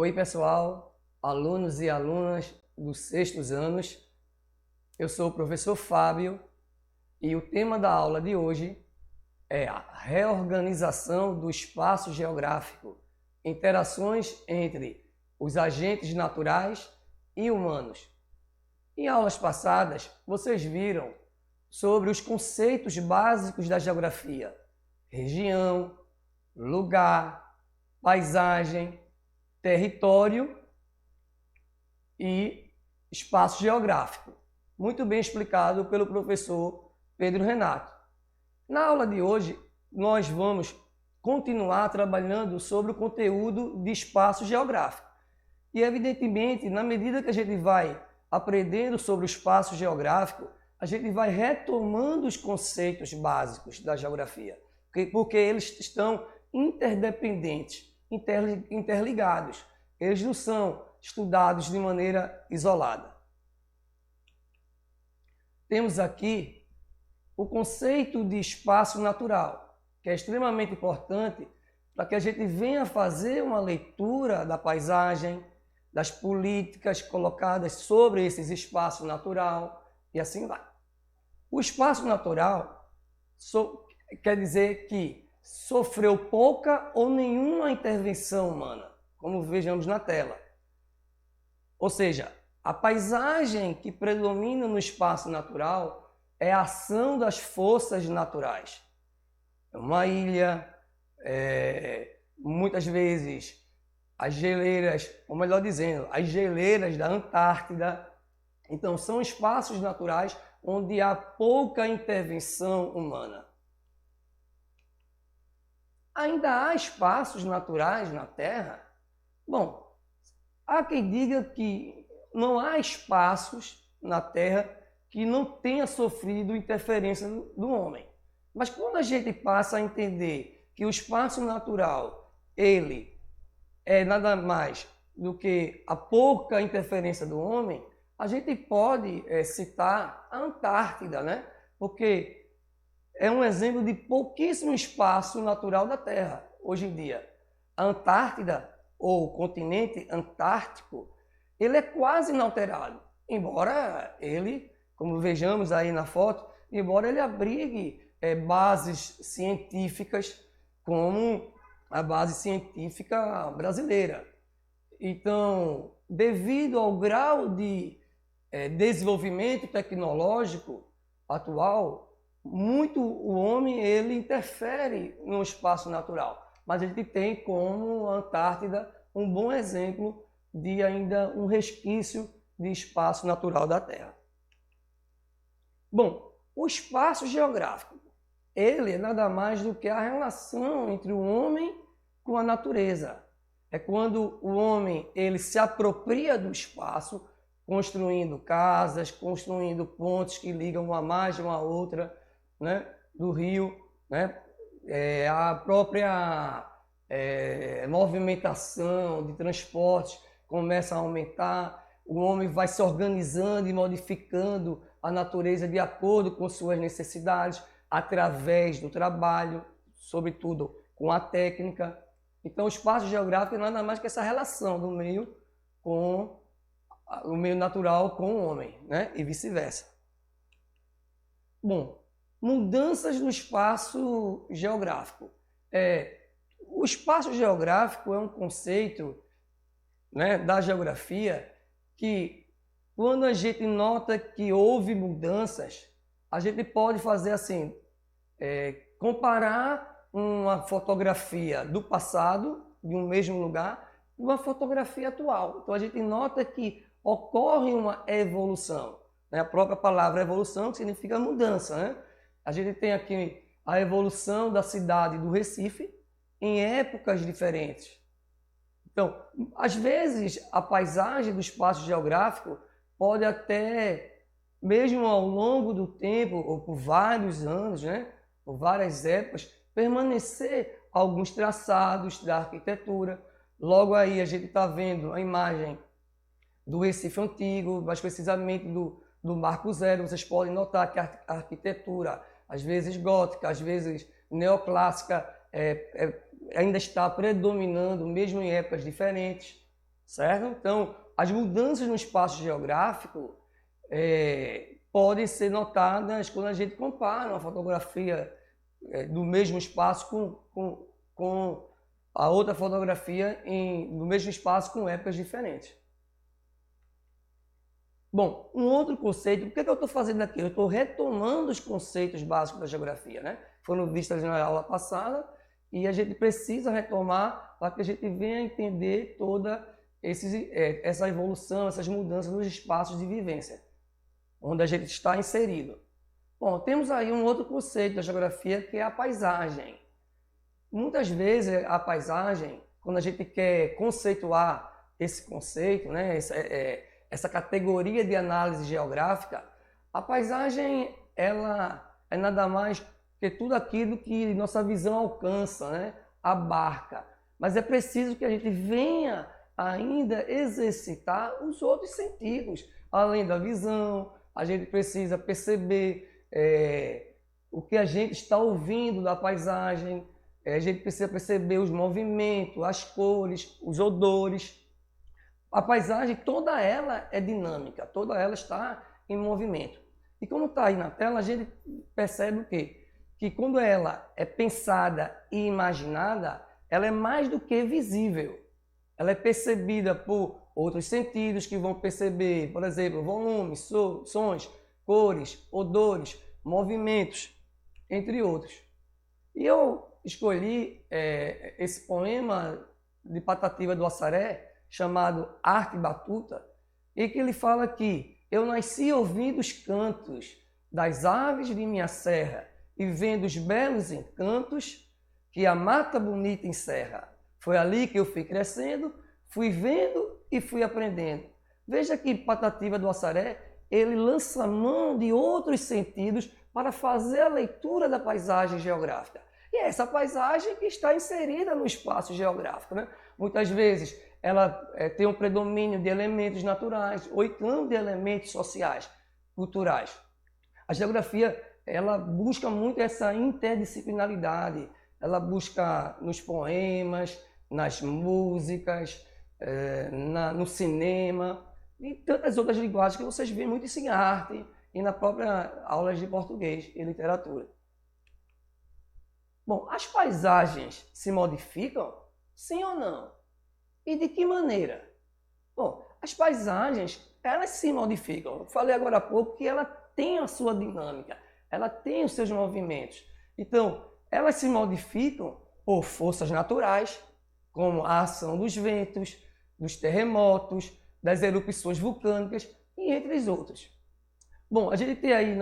Oi, pessoal, alunos e alunas dos sextos anos. Eu sou o professor Fábio e o tema da aula de hoje é a reorganização do espaço geográfico, interações entre os agentes naturais e humanos. Em aulas passadas, vocês viram sobre os conceitos básicos da geografia: região, lugar, paisagem, território e espaço geográfico. Muito bem explicado pelo professor Pedro Renato. Na aula de hoje, nós vamos continuar trabalhando sobre o conteúdo de espaço geográfico. E, evidentemente, na medida que a gente vai aprendendo sobre o espaço geográfico, a gente vai retomando os conceitos básicos da geografia, porque eles estão interdependentes, interligados. Eles não são estudados de maneira isolada. Temos aqui o conceito de espaço natural, que é extremamente importante para que a gente venha fazer uma leitura da paisagem, das políticas colocadas sobre esses espaços natural e assim vai. O espaço natural quer dizer que sofreu pouca ou nenhuma intervenção humana, como vejamos na tela. Ou seja, a paisagem que predomina no espaço natural é a ação das forças naturais. Uma ilha, muitas vezes as geleiras, ou melhor dizendo, as geleiras da Antártida. Então, são espaços naturais onde há pouca intervenção humana. Ainda há espaços naturais na Terra? Bom, há quem diga que não há espaços na Terra que não tenha sofrido interferência do homem. Mas quando a gente passa a entender que o espaço natural, ele é nada mais do que a pouca interferência do homem, a gente pode citar a Antártida, né? Porque é um exemplo de pouquíssimo espaço natural da Terra hoje em dia. A Antártida, ou o continente antártico, ele é quase inalterado, embora ele, como vejamos aí na foto, embora ele abrigue bases científicas como a base científica brasileira. Então, devido ao grau de desenvolvimento tecnológico atual, muito o homem ele interfere no espaço natural, mas a gente tem como a Antártida um bom exemplo de ainda um resquício de espaço natural da Terra. Bom, o espaço geográfico, ele é nada mais do que a relação entre o homem com a natureza. É quando o homem ele se apropria do espaço, construindo casas, construindo pontes que ligam uma margem a outra, né, do rio, né? A própria movimentação de transportes começa a aumentar, o homem vai se organizando e modificando a natureza de acordo com suas necessidades, através do trabalho, sobretudo com a técnica. Então, o espaço geográfico é nada mais que essa relação do meio com o meio natural com o homem, né? E vice-versa. Bom, mudanças no espaço geográfico. O espaço geográfico é um conceito, né, da geografia que, quando a gente nota que houve mudanças, a gente pode fazer assim, comparar uma fotografia do passado, de um mesmo lugar, e uma fotografia atual. Então a gente nota que ocorre uma evolução, né? A própria palavra evolução significa mudança, né? A gente tem aqui a evolução da cidade do Recife em épocas diferentes. Então, às vezes, a paisagem do espaço geográfico pode até, mesmo ao longo do tempo, ou por vários anos, né, por várias épocas, permanecer alguns traçados da arquitetura. Logo aí a gente está vendo a imagem do Recife Antigo, mais precisamente do Marco Zero. Vocês podem notar que a arquitetura, às vezes gótica, às vezes neoclássica, ainda está predominando, mesmo em épocas diferentes. certo? Então, as mudanças no espaço geográfico podem ser notadas quando a gente compara uma fotografia do mesmo espaço com a outra fotografia no mesmo espaço com épocas diferentes. Bom, um outro conceito, por que eu estou fazendo aqui? Eu estou retomando os conceitos básicos da geografia, né? Foram vistos na aula passada e a gente precisa retomar para que a gente venha entender toda essa evolução, essas mudanças nos espaços de vivência, onde a gente está inserido. Bom, temos aí um outro conceito da geografia que é a paisagem. Muitas vezes a paisagem, quando a gente quer conceituar esse conceito, né, essa categoria de análise geográfica, a paisagem ela é nada mais que tudo aquilo que nossa visão alcança, né, abarca. Mas é preciso que a gente venha ainda exercitar os outros sentidos, além da visão. A gente precisa perceber o que a gente está ouvindo da paisagem, a gente precisa perceber os movimentos, as cores, os odores. A paisagem, toda ela é dinâmica, toda ela está em movimento. E como está aí na tela, a gente percebe o quê? Que quando ela é pensada e imaginada, ela é mais do que visível. Ela é percebida por outros sentidos que vão perceber, por exemplo, volume, sons, cores, odores, movimentos, entre outros. E eu escolhi esse poema de Patativa do Assaré, chamado Arte Batuta, e que ele fala que eu nasci ouvindo os cantos das aves de minha serra e vendo os belos encantos que a mata bonita encerra. Foi ali que eu fui crescendo, fui vendo e fui aprendendo. Veja que Patativa do Assaré, ele lança mão de outros sentidos para fazer a leitura da paisagem geográfica. E é essa paisagem que está inserida no espaço geográfico, né? Muitas vezes ela tem um predomínio de elementos naturais ou então de elementos sociais, culturais. A geografia ela busca muito essa interdisciplinaridade, ela busca nos poemas, nas músicas, no cinema e tantas outras linguagens que vocês veem muito isso em arte e na própria aulas de português e literatura. Bom, as paisagens se modificam? Sim ou não? E de que maneira? Bom, as paisagens, elas se modificam. Eu falei agora há pouco que ela tem a sua dinâmica, ela tem os seus movimentos. Então, elas se modificam por forças naturais, como a ação dos ventos, dos terremotos, das erupções vulcânicas e entre os outros. Bom, a gente tem aí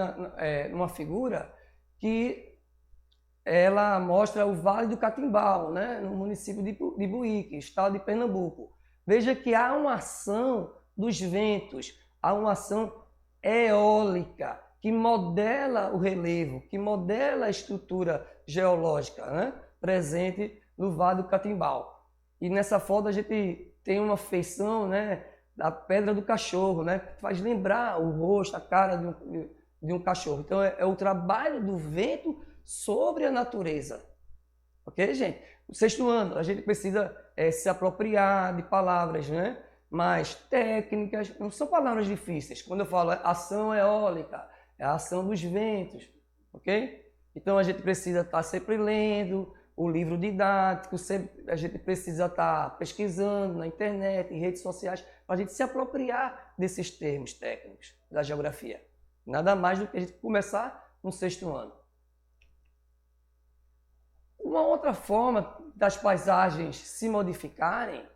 uma figura que ela mostra o Vale do Catimbau, né, no município de Buíque, estado de Pernambuco. Veja que há uma ação dos ventos, há uma ação eólica que modela o relevo, que modela a estrutura geológica, né, presente no Vale do Catimbau. E nessa foto a gente tem uma feição, né, da pedra do cachorro, né, que faz lembrar o rosto, a cara de um cachorro. Então é o trabalho do vento sobre a natureza. Ok, gente? No sexto ano, a gente precisa se apropriar de palavras, né, mais técnicas, não são palavras difíceis. Quando eu falo ação eólica, é a ação dos ventos, ok? Então a gente precisa estar sempre lendo o livro didático, a gente precisa estar pesquisando na internet, em redes sociais, para a gente se apropriar desses termos técnicos da geografia. Nada mais do que a gente começar no sexto ano. Uma outra forma das paisagens se modificarem,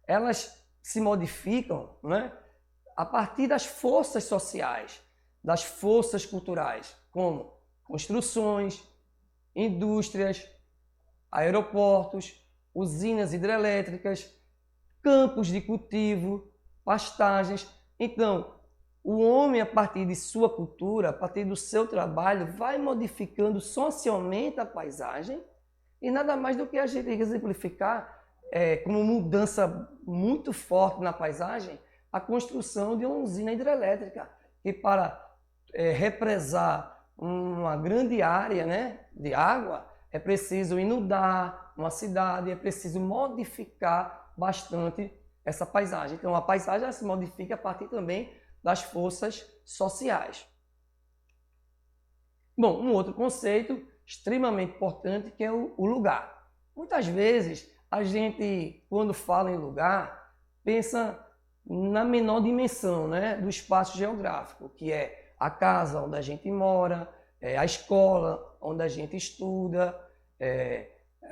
elas se modificam, né, a partir das forças sociais, das forças culturais, como construções, indústrias, aeroportos, usinas hidrelétricas, campos de cultivo, pastagens. Então, o homem, a partir de sua cultura, a partir do seu trabalho, vai modificando socialmente a paisagem e nada mais do que a gente exemplificar como mudança muito forte na paisagem a construção de uma usina hidrelétrica, que para represar uma grande área, né, de água, é preciso inundar uma cidade, é preciso modificar bastante essa paisagem. Então, a paisagem ela se modifica a partir também das forças sociais. Bom, um outro conceito extremamente importante que é o lugar. Muitas vezes, a gente, quando fala em lugar, pensa na menor dimensão, né, do espaço geográfico, que é a casa onde a gente mora, a escola onde a gente estuda,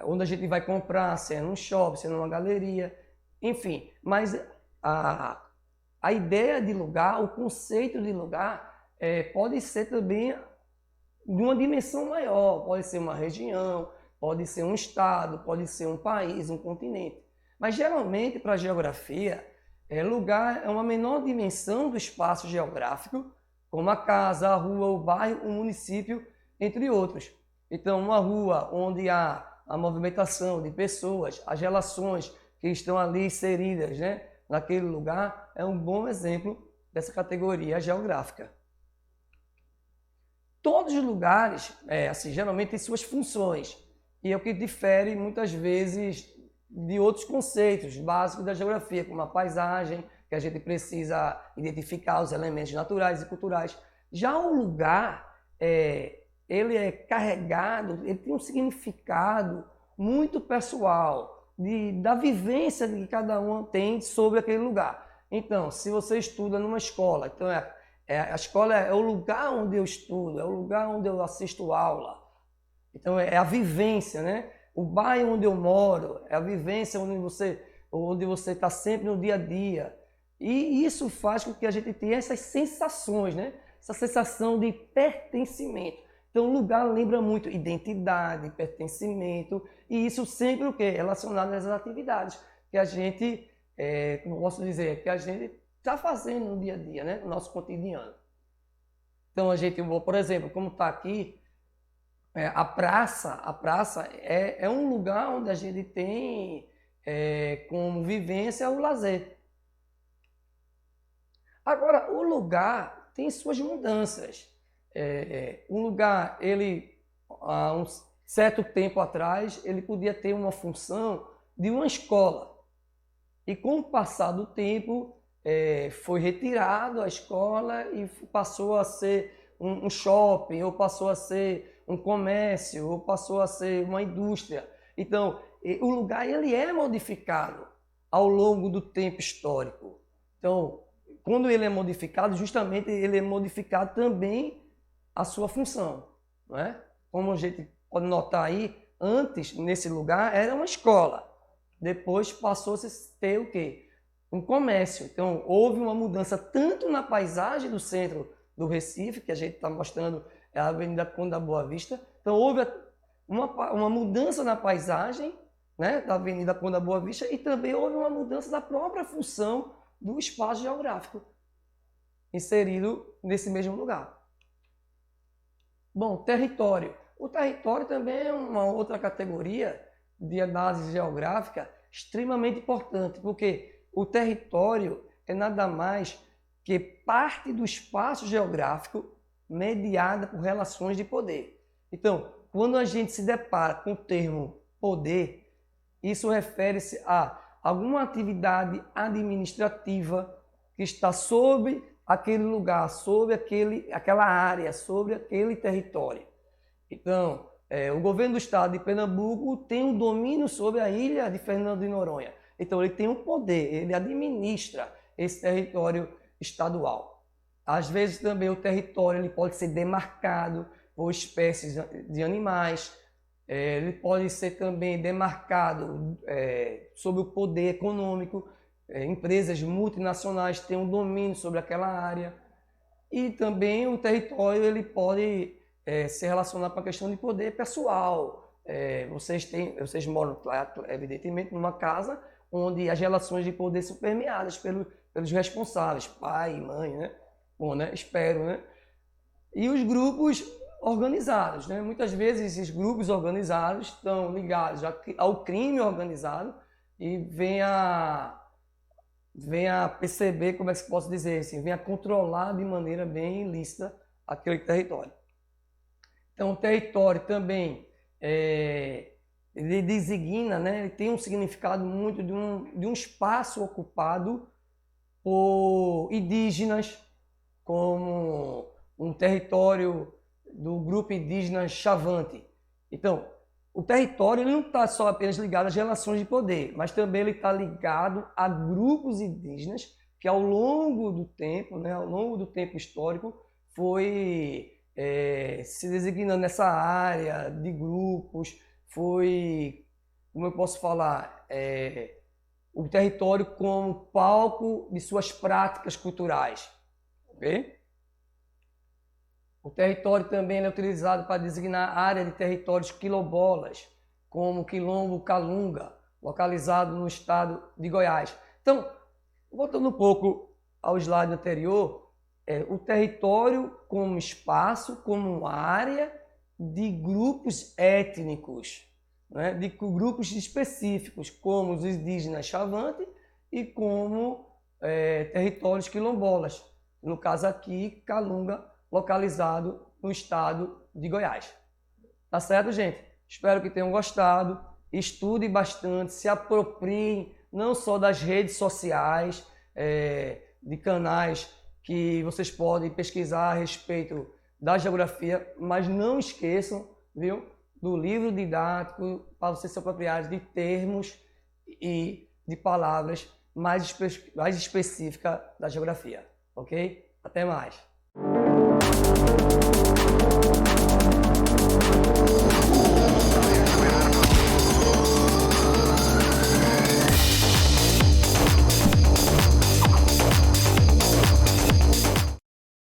onde a gente vai comprar, se é num shopping, se é numa galeria, enfim. Mas a ideia de lugar, o conceito de lugar, pode ser também de uma dimensão maior, pode ser uma região, pode ser um estado, pode ser um país, um continente. Mas geralmente para a geografia, lugar é uma menor dimensão do espaço geográfico, como a casa, a rua, o bairro, o município, entre outros. Então, uma rua onde há a movimentação de pessoas, as relações que estão ali inseridas, né, naquele lugar, é um bom exemplo dessa categoria geográfica. Todos os lugares, assim, geralmente têm suas funções, e é o que difere muitas vezes de outros conceitos básicos da geografia, como a paisagem, que a gente precisa identificar os elementos naturais e culturais. Já o lugar, ele é carregado, ele tem um significado muito pessoal, da vivência que cada um tem sobre aquele lugar. Então, se você estuda numa escola, então a escola é o lugar onde eu estudo, é o lugar onde eu assisto aula. Então, é a vivência, né? O bairro onde eu moro, é a vivência onde você está sempre no dia a dia. E isso faz com que a gente tenha essas sensações, né? Essa sensação de pertencimento. Então, o lugar lembra muito identidade, pertencimento, e isso sempre o quê? Relacionado às atividades que a gente, como posso dizer, que a gente está fazendo no dia a dia, né? No nosso cotidiano. Então, por exemplo, como está aqui, a praça é um lugar onde a gente tem como vivência o lazer. Agora, o lugar tem suas mudanças. Um lugar, há um certo tempo atrás, ele podia ter uma função de uma escola. E com o passar do tempo, foi retirado a escola e passou a ser um shopping, ou passou a ser um comércio, ou passou a ser uma indústria. Então, o lugar ele é modificado ao longo do tempo histórico. Então, quando ele é modificado, justamente ele é modificado também a sua função, não é? Como a gente pode notar aí, antes, nesse lugar, era uma escola. Depois passou-se a ter o quê? Um comércio. Então, houve uma mudança tanto na paisagem do centro do Recife, que a gente está mostrando a Avenida Conde da Boa Vista. Então, houve uma mudança na paisagem, né, da Avenida Conde da Boa Vista, e também houve uma mudança da própria função do espaço geográfico inserido nesse mesmo lugar. Bom, território. O território também é uma outra categoria de análise geográfica extremamente importante, porque o território é nada mais que parte do espaço geográfico mediada por relações de poder. Então, quando a gente se depara com o termo poder, isso refere-se a alguma atividade administrativa que está sobre aquele lugar, sobre aquela área, sobre aquele território. Então, o governo do estado de Pernambuco tem um domínio sobre a ilha de Fernando de Noronha. Então, ele tem um poder, ele administra esse território estadual. Às vezes, também o território ele pode ser demarcado por espécies de animais, ele pode ser também demarcado sobre o poder econômico. Empresas multinacionais têm um domínio sobre aquela área. E também o território ele pode se relacionar com a questão de poder pessoal. Vocês moram, evidentemente, numa casa onde as relações de poder são permeadas pelos responsáveis, pai e mãe, né? Bom, né? Espero, né? E os grupos organizados, né? Muitas vezes esses grupos organizados estão ligados ao crime organizado e vêm a perceber, como é que se posso dizer assim, vem a controlar de maneira bem ilícita aquele território. Então, o território também ele designa, né, ele tem um significado muito de um espaço ocupado por indígenas, como um território do grupo indígena Xavante. Então, o território ele não está só apenas ligado às relações de poder, mas também ele está ligado a grupos indígenas que ao longo do tempo, né, ao longo do tempo histórico, foi se designando nessa área de grupos, foi, como eu posso falar, o território como palco de suas práticas culturais. Okay? O território também é utilizado para designar a área de territórios quilombolas, como Quilombo Calunga, localizado no estado de Goiás. Então, voltando um pouco ao slide anterior, o território como espaço, como área de grupos étnicos, né? De grupos específicos, como os indígenas Xavante e como territórios quilombolas. No caso aqui, Calunga, localizado no estado de Goiás. Tá certo, gente? Espero que tenham gostado. Estudem bastante, se apropriem não só das redes sociais, de canais que vocês podem pesquisar a respeito da geografia, mas não esqueçam, viu, do livro didático para vocês se apropriarem de termos e de palavras mais específicas da geografia, ok? Até mais!